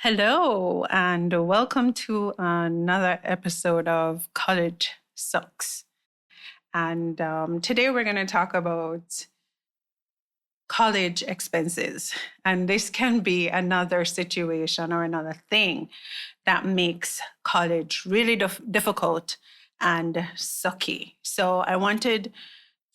Hello, and welcome to another episode of College Sucks. And today we're going to talk about college expenses. And this can be another situation or another thing that makes college really difficult and sucky. So I wanted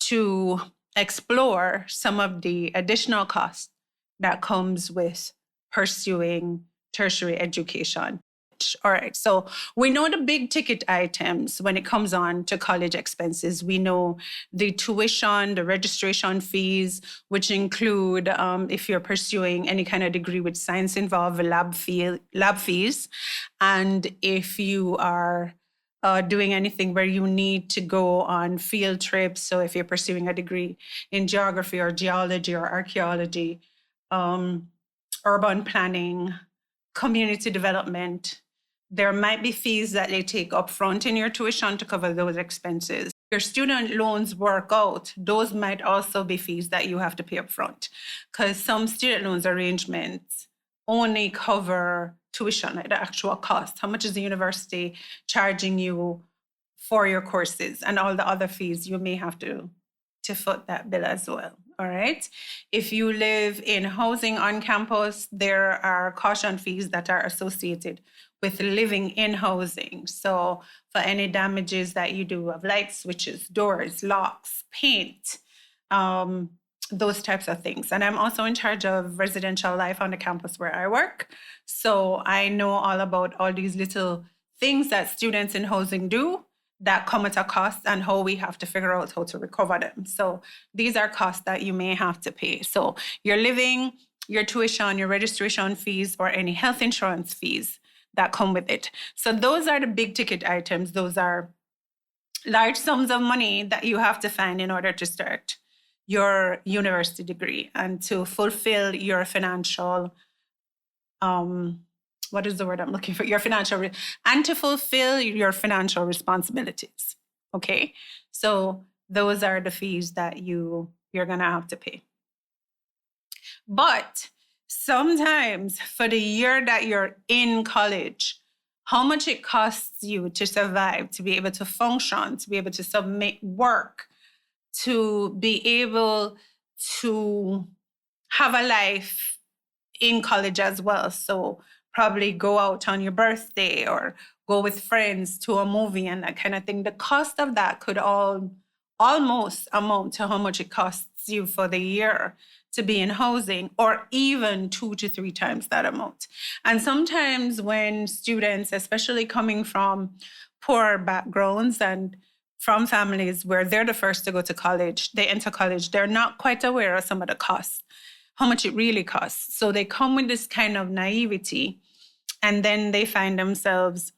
to explore some of the additional costs that comes with pursuing tertiary education. All right, so we know the big ticket items when it comes on to college expenses. We know the tuition, the registration fees, which include, if you're pursuing any kind of degree with science involved, lab fees. And if you are doing anything where you need to go on field trips, so if you're pursuing a degree in geography or geology or archaeology, urban planning, community development, there might be fees that they take up front in your tuition to cover those expenses. Your student loans work out, those might also be fees that you have to pay up front, because some student loans arrangements only cover tuition at the actual cost. How much is the university charging you for your courses, and all the other fees you may have to foot that bill as well. All right. If you live in housing on campus, there are caution fees that are associated with living in housing. So for any damages that you do of lights, switches, doors, locks, paint, those types of things. And I'm also in charge of residential life on the campus where I work. So I know all about all these little things that students in housing do that come at a cost, and how we have to figure out how to recover them. So these are costs that you may have to pay. So your living, your tuition, your registration fees, or any health insurance fees that come with it. So those are the big ticket items. Those are large sums of money that you have to find in order to start your university degree and to fulfill your financial what is the word I'm looking for? And to fulfill your financial responsibilities. Okay. So those are the fees that you're going to have to pay. But sometimes for the year that you're in college, how much it costs you to survive, to be able to function, to be able to submit work, to be able to have a life in college as well. So probably go out on your birthday or go with friends to a movie and that kind of thing. The cost of that could almost amount to how much it costs you for the year to be in housing, or even 2 to 3 times that amount. And sometimes when students, especially coming from poor backgrounds and from families where they're the first to go to college, they enter college, they're not quite aware of some of the costs, how much it really costs. So they come with this kind of naivety, and then they find themselves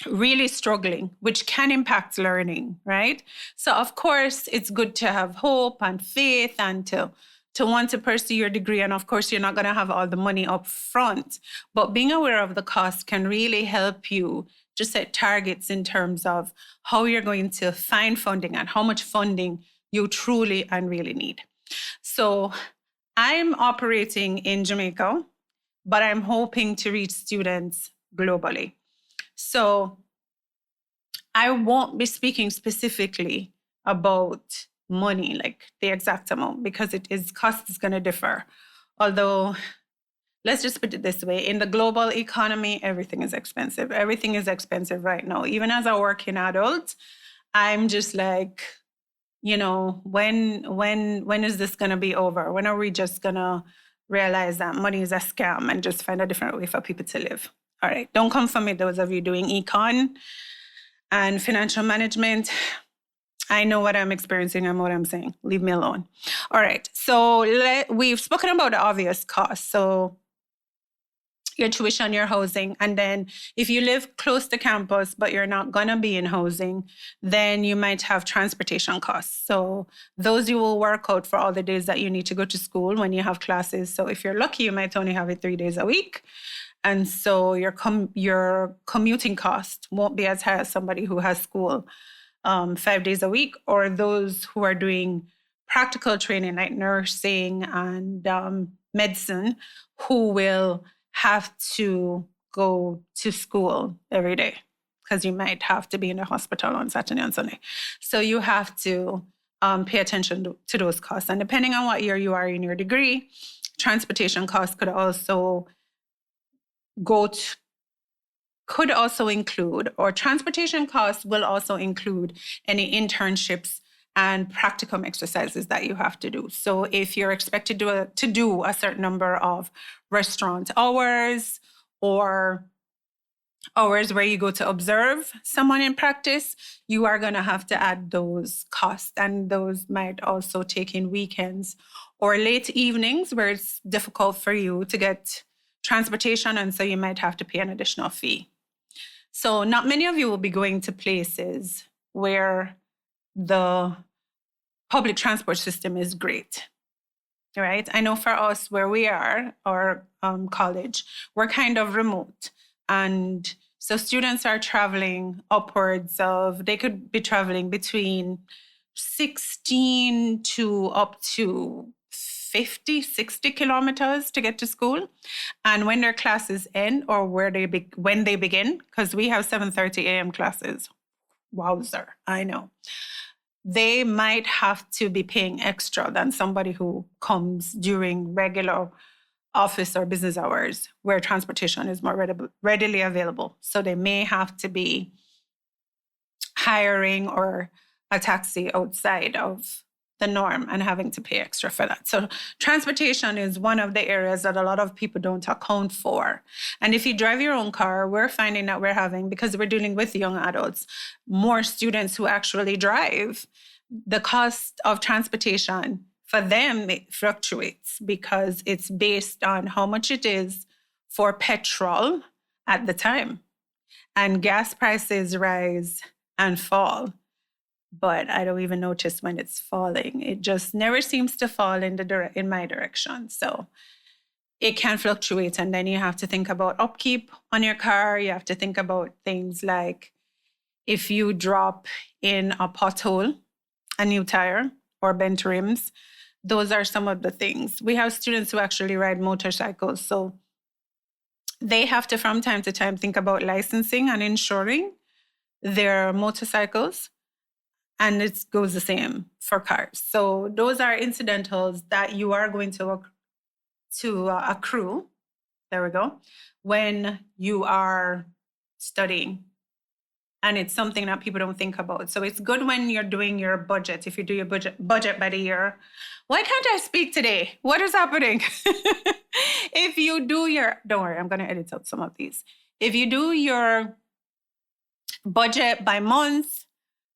really struggling, which can impact learning, right? So of course, it's good to have hope and faith and to want to pursue your degree. And of course, you're not going to have all the money up front, but being aware of the cost can really help you to set targets in terms of how you're going to find funding and how much funding you truly and really need. So I'm operating in Jamaica, but I'm hoping to reach students globally. So I won't be speaking specifically about money, like the exact amount, because cost is going to differ. Although, let's just put it this way, in the global economy, everything is expensive. Everything is expensive right now. Even as a working adult, I'm just like, when is this going to be over? When are we just going to realize that money is a scam and just find a different way for people to live? All right. Don't come for me, those of you doing econ and financial management. I know what I'm experiencing and what I'm saying. Leave me alone. All right. So we've spoken about the obvious costs. So your tuition, your housing. And then if you live close to campus, but you're not going to be in housing, then you might have transportation costs. So those you will work out for all the days that you need to go to school when you have classes. So if you're lucky, you might only have it 3 days a week. And so your commuting cost won't be as high as somebody who has school 5 days a week, or those who are doing practical training like nursing and medicine, who will have to go to school every day because you might have to be in the hospital on Saturday and Sunday. So you have to pay attention to those costs. And depending on what year you are in your degree, transportation costs could also include, or transportation costs will also include any internships and practicum exercises that you have to do. So if you're expected to do a certain number of restaurant hours or hours where you go to observe someone in practice, you are going to have to add those costs. And those might also take in weekends or late evenings where it's difficult for you to get transportation. And so you might have to pay an additional fee. So not many of you will be going to places where the public transport system is great, right? I know for us where we are, our college, we're kind of remote. And so students are traveling they could be traveling between 16 to up to 50, 60 kilometers to get to school. And when their classes end or when they begin, because we have 7:30 a.m. classes, wowzer, I know. They might have to be paying extra than somebody who comes during regular office or business hours where transportation is more readily available. So they may have to be hiring or a taxi outside of the norm and having to pay extra for that. So transportation is one of the areas that a lot of people don't account for. And if you drive your own car, we're finding that we're having, because we're dealing with young adults, more students who actually drive. The cost of transportation for them, it fluctuates because it's based on how much it is for petrol at the time. And gas prices rise and fall. But I don't even notice when it's falling. It just never seems to fall in my direction. So it can fluctuate. And then you have to think about upkeep on your car. You have to think about things like if you drop in a pothole, a new tire, or bent rims. Those are some of the things. We have students who actually ride motorcycles. So they have to, from time to time, think about licensing and insuring their motorcycles. And it goes the same for cars. So those are incidentals that you are going to accrue, there we go, when you are studying. And it's something that people don't think about. So it's good when you're doing your budget. If you do your budget by the year. Why can't I speak today? What is happening? If you do don't worry, I'm going to edit out some of these. If you do your budget by month,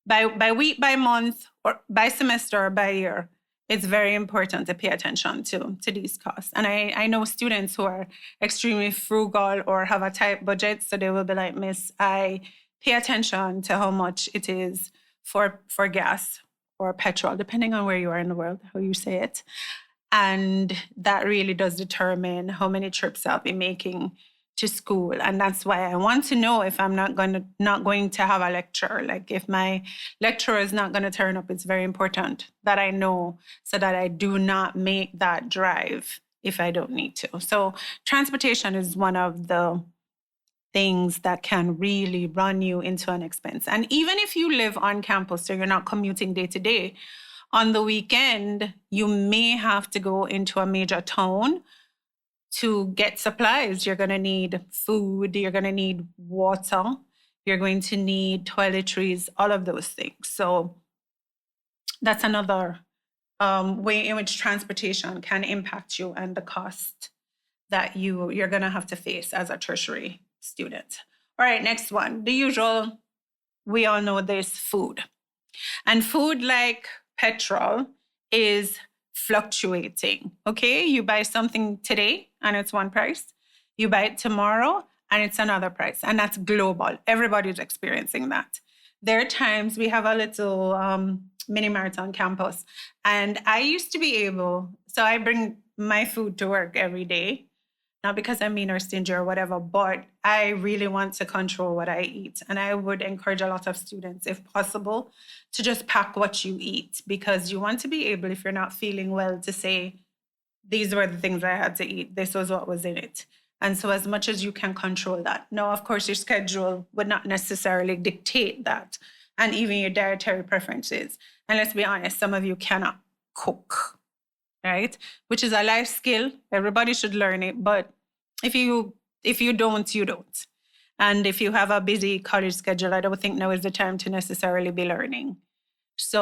by week, by month, or by semester, or by year, it's very important to pay attention to these costs. And I know students who are extremely frugal or have a tight budget. So they will be like, Miss, I pay attention to how much it is for gas or petrol, depending on where you are in the world, how you say it. And that really does determine how many trips I'll be making to school. And that's why I want to know if I'm not going to have a lecture. Like if my lecturer is not going to turn up, it's very important that I know so that I do not make that drive if I don't need to. So transportation is one of the things that can really run you into an expense. And even if you live on campus, so you're not commuting day to day, on the weekend, you may have to go into a major town to get supplies. You're going to need food, you're going to need water, you're going to need toiletries, all of those things. So that's another way in which transportation can impact you and the cost that you're going to have to face as a tertiary student. All right, next one. The usual, we all know there's food. And food, like petrol, is fluctuating. Okay, you buy something today and it's one price. You buy it tomorrow and it's another price. And that's global. Everybody's experiencing that. There are times we have a little mini mart on campus. And I used to be able, so I bring my food to work every day. Not because I'm mean or stingy or whatever, but I really want to control what I eat. And I would encourage a lot of students, if possible, to just pack what you eat, because you want to be able, if you're not feeling well, to say, these were the things I had to eat. This was what was in it. And so as much as you can control that. Now, of course, your schedule would not necessarily dictate that, and even your dietary preferences. And let's be honest, some of you cannot cook, right? Which is a life skill. Everybody should learn it. But if you don't, you don't. And if you have a busy college schedule, I don't think now is the time to necessarily be learning. So,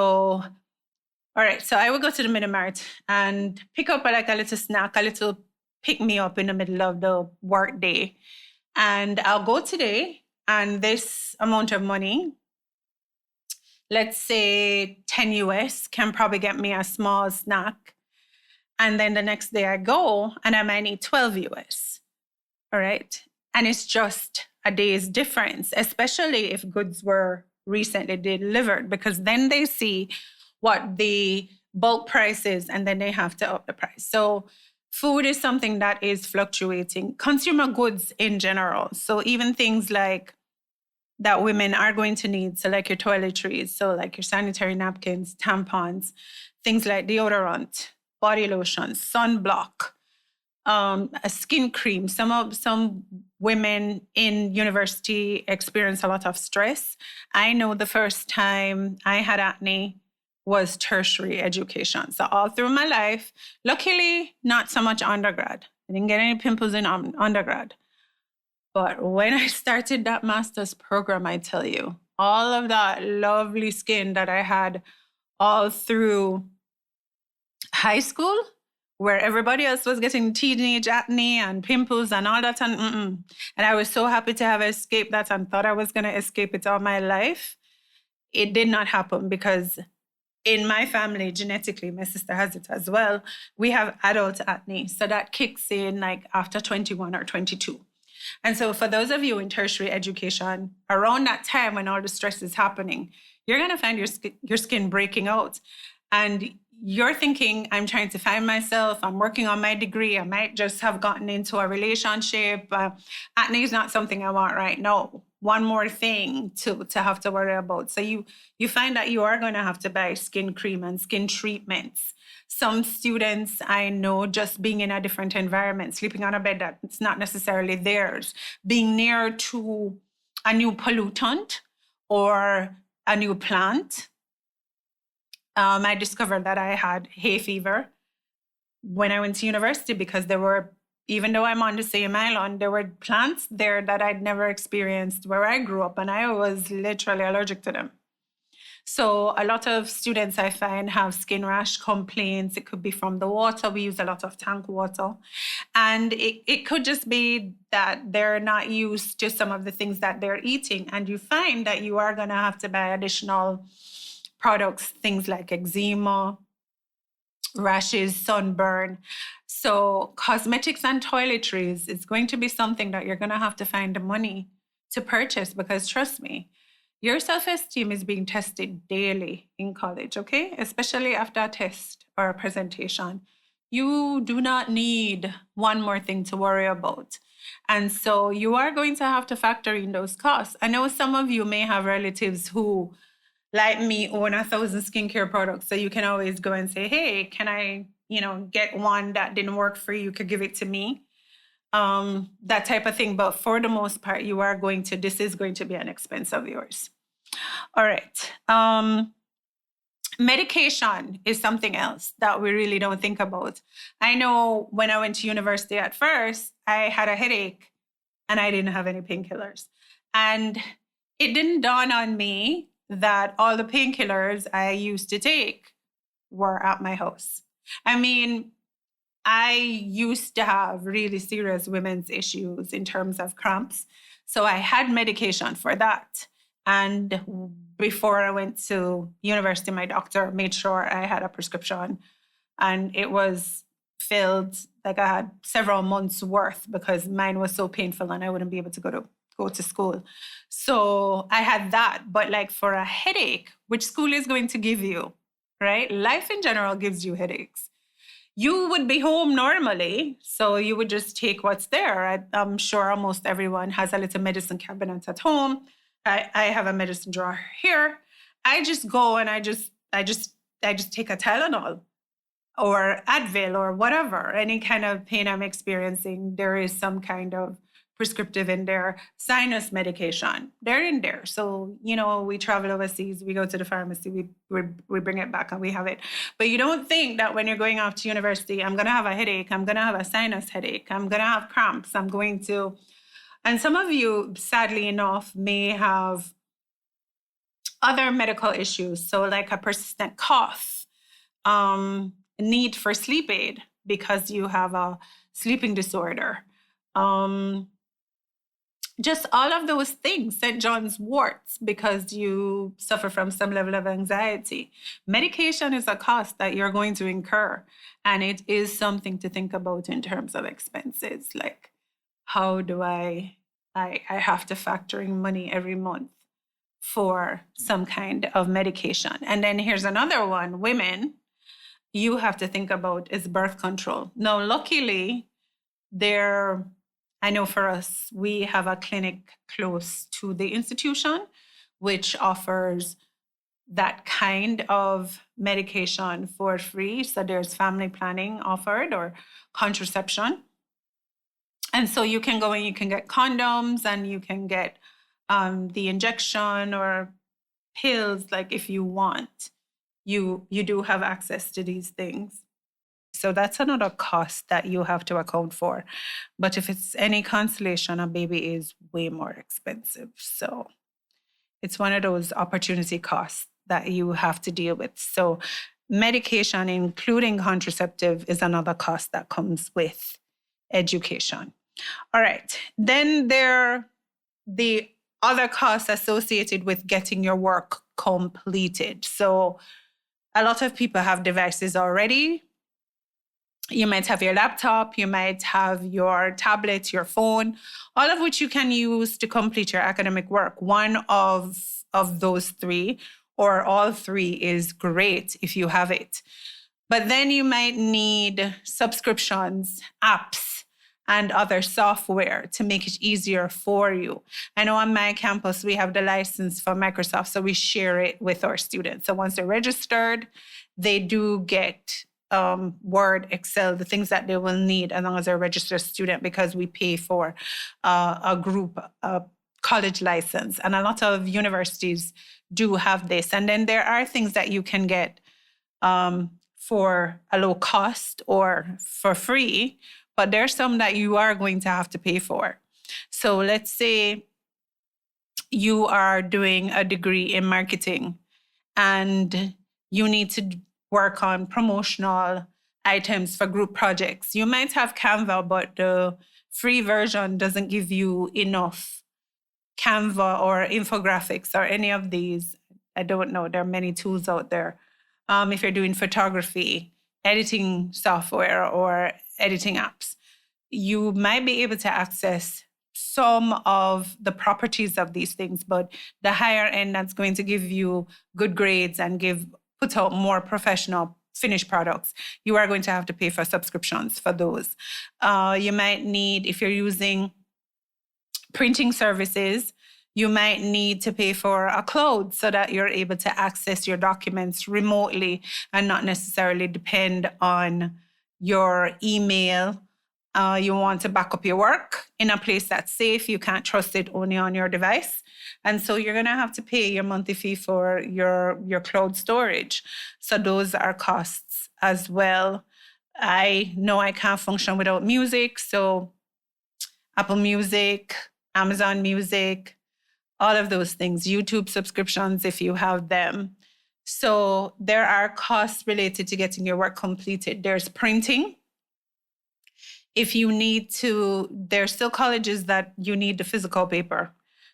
all right. So I will go to the mini mart and pick up like a little snack, a little pick me up in the middle of the work day. And I'll go today, and this amount of money, let's say 10 US, can probably get me a small snack. And then the next day I go and I might need 12 US. All right. And it's just a day's difference, especially if goods were recently delivered, because then they see what the bulk price is and then they have to up the price. So food is something that is fluctuating. Consumer goods in general. So even things like that women are going to need, so like your toiletries, so like your sanitary napkins, tampons, things like deodorant, body lotion, sunblock, a skin cream. Some women in university experience a lot of stress. I know the first time I had acne was tertiary education. So all through my life, luckily, not so much undergrad. I didn't get any pimples in undergrad. But when I started that master's program, I tell you, all of that lovely skin that I had all through high school, where everybody else was getting teenage acne and pimples and all that. And I was so happy to have escaped that and thought I was going to escape it all my life. It did not happen because in my family, genetically, my sister has it as well, we have adult acne. So that kicks in like after 21 or 22. And so for those of you in tertiary education, around that time when all the stress is happening, you're going to find your skin breaking out. And you're thinking, I'm trying to find myself, I'm working on my degree, I might just have gotten into a relationship. Acne is not something I want right now. One more thing to have to worry about. So you find that you are going to have to buy skin cream and skin treatments. Some students I know, just being in a different environment, sleeping on a bed that's not necessarily theirs, being near to a new pollutant or a new plant. I discovered that I had hay fever when I went to university because there were, even though I'm on the same island, there were plants there that I'd never experienced where I grew up, and I was literally allergic to them. So a lot of students I find have skin rash complaints. It could be from the water. We use a lot of tank water. And it could just be that they're not used to some of the things that they're eating. And you find that you are going to have to buy additional products, things like eczema, rashes, sunburn. So cosmetics and toiletries is going to be something that you're going to have to find the money to purchase, because trust me, your self-esteem is being tested daily in college, okay? Especially after a test or a presentation. You do not need one more thing to worry about. And so you are going to have to factor in those costs. I know some of you may have relatives who, like me, own 1,000 skincare products. So you can always go and say, hey, can I, get one that didn't work for you? You could give it to me. That type of thing. But for the most part, this is going to be an expense of yours. All right. Medication is something else that we really don't think about. I know when I went to university at first, I had a headache and I didn't have any painkillers. And it didn't dawn on me that all the painkillers I used to take were at my house. I mean, I used to have really serious women's issues in terms of cramps. So I had medication for that. And before I went to university, my doctor made sure I had a prescription. And it was filled, like I had several months worth, because mine was so painful and I wouldn't be able to go to school. So I had that. But like for a headache, which school is going to give you, right? Life in general gives you headaches. You would be home normally, so you would just take what's there. I'm sure almost everyone has a little medicine cabinet at home. I have a medicine drawer here. I just go and I just take a Tylenol. or Advil or whatever, any kind of pain I'm experiencing, there is some kind of prescriptive in there. Sinus medication, they're in there. So, we travel overseas, we go to the pharmacy, we bring it back and we have it. But you don't think that when you're going off to university, I'm going to have a headache, I'm going to have a sinus headache, I'm going to have cramps, and some of you, sadly enough, may have other medical issues. So like a persistent cough, need for sleep aid because you have a sleeping disorder. Just all of those things, St. John's warts, because you suffer from some level of anxiety. Medication is a cost that you're going to incur. And it is something to think about in terms of expenses. Like, how do I have to factor in money every month for some kind of medication. And then here's another one. Women, you have to think about is birth control. Now, luckily, I know for us, we have a clinic close to the institution, which offers that kind of medication for free. So there's family planning offered or contraception. And so you can go and you can get condoms and you can get the injection or pills, like if you want. You do have access to these things. So that's another cost that you have to account for. But if it's any consolation, a baby is way more expensive. So it's one of those opportunity costs that you have to deal with. So medication, including contraceptive, is another cost that comes with education. All right. Then there are the other costs associated with getting your work completed. So a lot of people have devices already. You might have your laptop, you might have your tablet, your phone, all of which you can use to complete your academic work. One of those three or all three is great if you have it. But then you might need subscriptions, apps, and other software to make it easier for you. I know on my campus, we have the license for Microsoft, so we share it with our students. So once they're registered, they do get Word, Excel, the things that they will need as long as they're a registered student, because we pay for a group college license. And a lot of universities do have this. And then there are things that you can get for a low cost or for free, but there's some that you are going to have to pay for. So let's say you are doing a degree in marketing and you need to work on promotional items for group projects. You might have Canva, but the free version doesn't give you enough Canva or infographics or any of these. I don't know. There are many tools out there. If you're doing photography, editing software, or editing apps, you might be able to access some of the properties of these things, but the higher end that's going to give you good grades and put out more professional finished products, you are going to have to pay for subscriptions for those. You might need, if you're using printing services, you might need to pay for a cloud so that you're able to access your documents remotely and not necessarily depend on your email. You want to back up your work in a place that's safe. You can't trust it only on your device. And so you're going to have to pay your monthly fee for your cloud storage. So those are costs as well. I know I can't function without music. So Apple Music, Amazon Music, all of those things, YouTube subscriptions if you have them. So there are costs related to getting your work completed. There's printing. If you need to, there's still colleges that you need the physical paper.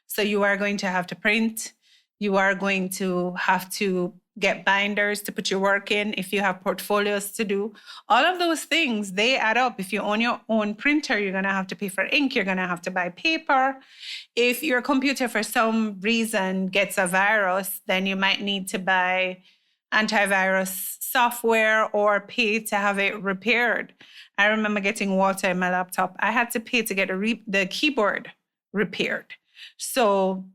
So you are going to have to print. You are going to have to get binders to put your work in. If you have portfolios to do, all of those things, they add up. If you own your own printer, you're going to have to pay for ink. You're going to have to buy paper. If your computer for some reason gets a virus, then you might need to buy antivirus software or pay to have it repaired. I remember getting water in my laptop. I had to pay to get the keyboard repaired. So,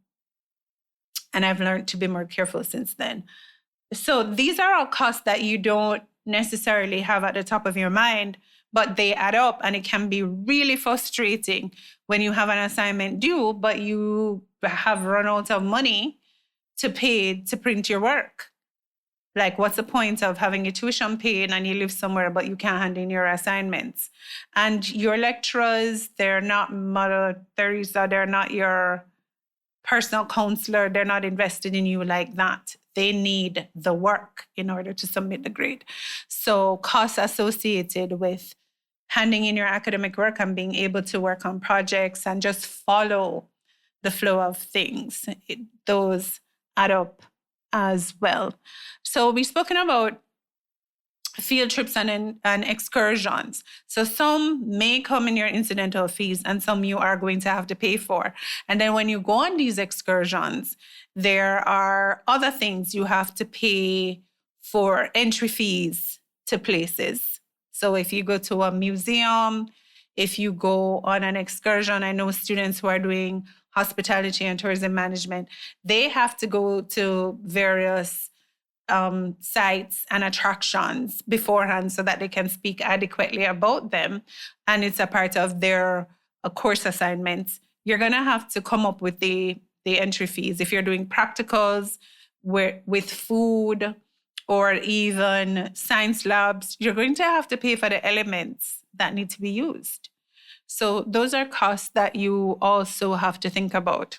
and I've learned to be more careful since then. So these are all costs that you don't necessarily have at the top of your mind, but they add up, and it can be really frustrating when you have an assignment due, but you have run out of money to pay to print your work. Like, what's the point of having your tuition paid and you live somewhere, but you can't hand in your assignments? And your lecturers, they're not Mother Teresa, they're not your personal counselor, they're not invested in you like that. They need the work in order to submit the grade. So costs associated with handing in your academic work and being able to work on projects and just follow the flow of things, those add up as well. So we've spoken about field trips and excursions. So some may come in your incidental fees and some you are going to have to pay for. And then when you go on these excursions, there are other things you have to pay for, entry fees to places. So if you go to a museum, if you go on an excursion, I know students who are doing hospitality and tourism management, they have to go to various sites and attractions beforehand so that they can speak adequately about them. And it's a part of their course assignments. You're going to have to come up with the entry fees. If you're doing practicals with food or even science labs, you're going to have to pay for the elements that need to be used. So those are costs that you also have to think about.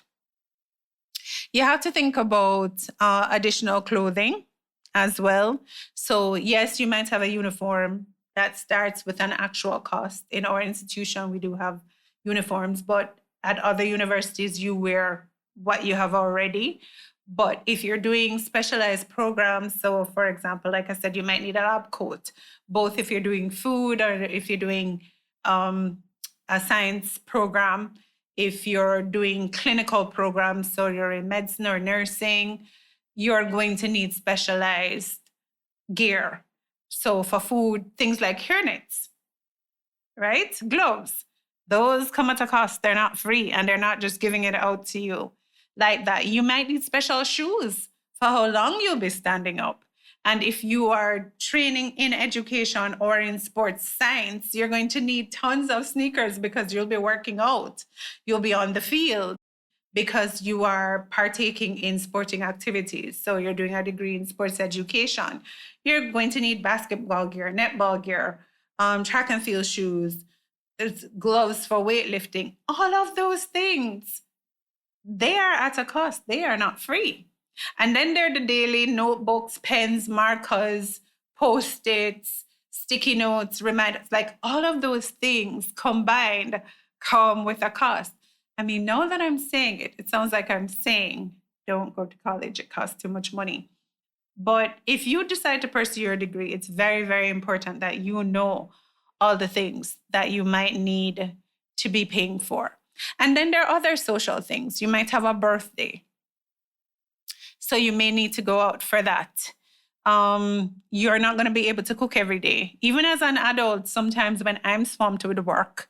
You have to think about additional clothing as well. So yes, you might have a uniform that starts with an actual cost. In our institution, we do have uniforms, but at other universities, you wear what you have already. But if you're doing specialized programs, so for example, like I said, you might need a lab coat, both if you're doing food or if you're doing a science program, if you're doing clinical programs, so you're in medicine or nursing, you're going to need specialized gear. So for food, things like hairnets, right? Gloves, those come at a cost. They're not free, and they're not just giving it out to you like that. You might need special shoes for how long you'll be standing up. And if you are training in education or in sports science, you're going to need tons of sneakers because you'll be working out. You'll be on the field because you are partaking in sporting activities. So you're doing a degree in sports education. You're going to need basketball gear, netball gear, track and field shoes, gloves for weightlifting. All of those things, they are at a cost. They are not free. And then there are the daily notebooks, pens, markers, Post-its, sticky notes, reminders, like all of those things combined come with a cost. I mean, now that I'm saying it, it sounds like I'm saying, don't go to college, it costs too much money. But if you decide to pursue your degree, it's very, very important that you know all the things that you might need to be paying for. And then there are other social things. You might have a birthday, so you may need to go out for that. You're not going to be able to cook every day. Even as an adult, sometimes when I'm swamped with work,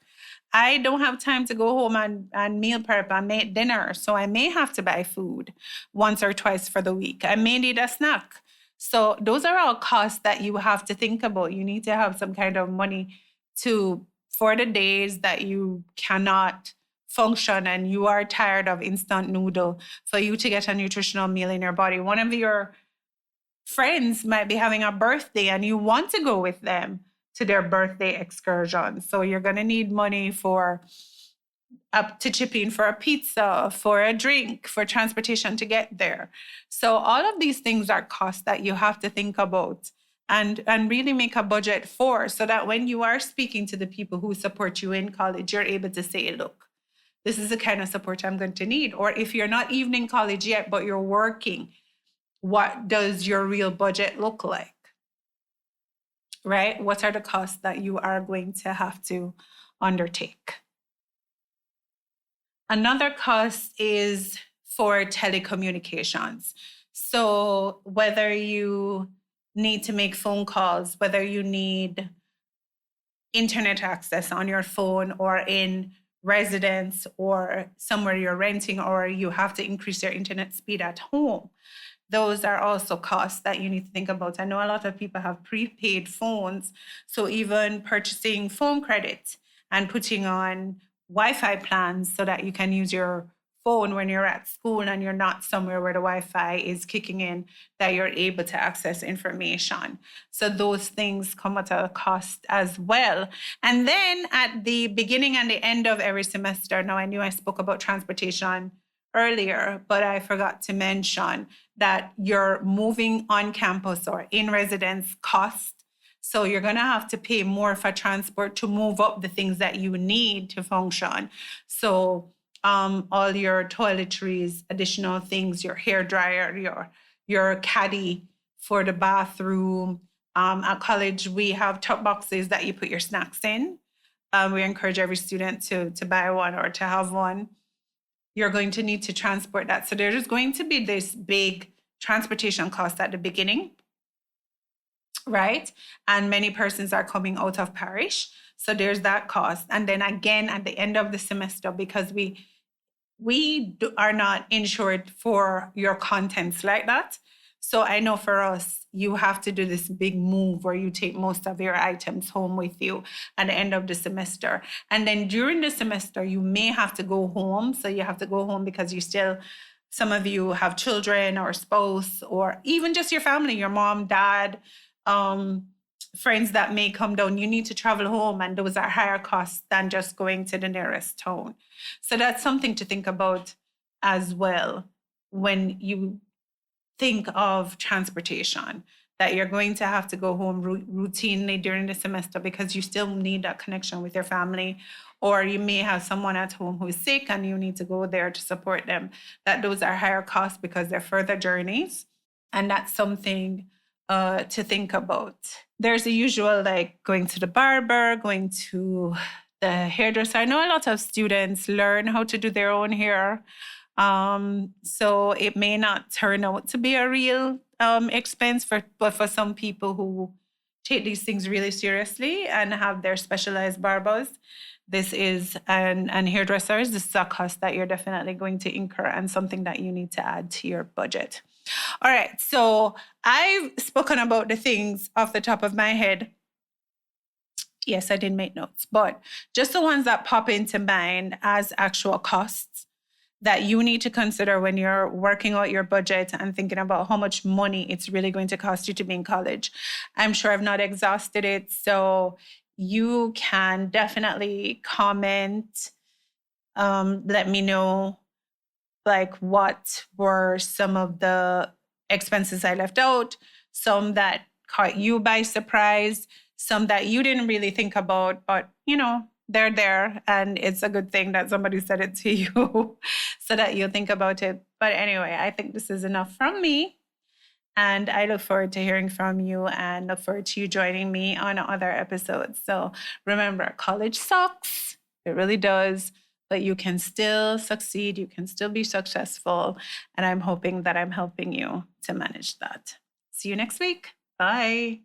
I don't have time to go home and meal prep and make dinner. So I may have to buy food once or twice for the week. I may need a snack. So those are all costs that you have to think about. You need to have some kind of money for the days that you cannot function and you are tired of instant noodle, for you to get a nutritional meal in your body. One of your friends might be having a birthday and you want to go with them to their birthday excursion. So you're going to need money for up to chip in for a pizza, for a drink, for transportation to get there. So all of these things are costs that you have to think about and really make a budget for, so that when you are speaking to the people who support you in college, you're able to say, look, this is the kind of support I'm going to need. Or if you're not even in college yet, but you're working, what does your real budget look like? Right? What are the costs that you are going to have to undertake? Another cost is for telecommunications. So whether you need to make phone calls, whether you need internet access on your phone or in residence or somewhere you're renting, or you have to increase your internet speed at home, those are also costs that you need to think about. I know a lot of people have prepaid phones, so even purchasing phone credit and putting on Wi-Fi plans so that you can use your phone when you're at school and you're not somewhere where the Wi-Fi is kicking in, that you're able to access information. So those things come at a cost as well. And then at the beginning and the end of every semester, now I knew I spoke about transportation earlier, but I forgot to mention that your moving on campus or in residence cost. So you're going to have to pay more for transport to move up the things that you need to function. So all your toiletries, additional things, your hair dryer, your caddy for the bathroom. At college, we have top boxes that you put your snacks in. We encourage every student to buy one or to have one. You're going to need to transport that. So there's going to be this big transportation cost at the beginning, right? And many persons are coming out of parish. So there's that cost. And then again, at the end of the semester, because we are not insured for your contents like that. So I know for us, you have to do this big move where you take most of your items home with you at the end of the semester. And then during the semester, you may have to go home. So you have to go home because some of you have children or spouse, or even just your family, your mom, dad, friends that may come down. You need to travel home, and those are higher costs than just going to the nearest town. So that's something to think about as well when you think of transportation, that you're going to have to go home routinely during the semester because you still need that connection with your family, or you may have someone at home who is sick and you need to go there to support them. That those are higher costs because they're further journeys, and that's something to think about. There's the usual, like going to the barber, going to the hairdresser. I know a lot of students learn how to do their own hair. So it may not turn out to be a real expense, but for some people who take these things really seriously and have their specialized barbers, this is and hairdressers, this is a cost that you're definitely going to incur and something that you need to add to your budget. All right, so I've spoken about the things off the top of my head. Yes, I did make notes, but just the ones that pop into mind as actual costs that you need to consider when you're working out your budget and thinking about how much money it's really going to cost you to be in college. I'm sure I've not exhausted it, so you can definitely comment. Let me know, like, what were some of the expenses I left out, some that caught you by surprise, some that you didn't really think about, but they're there, and it's a good thing that somebody said it to you so that you think about it. But anyway, I think this is enough from me, and I look forward to hearing from you and look forward to you joining me on other episodes. So remember, college sucks. It really does. But you can still succeed. You can still be successful. And I'm hoping that I'm helping you to manage that. See you next week. Bye.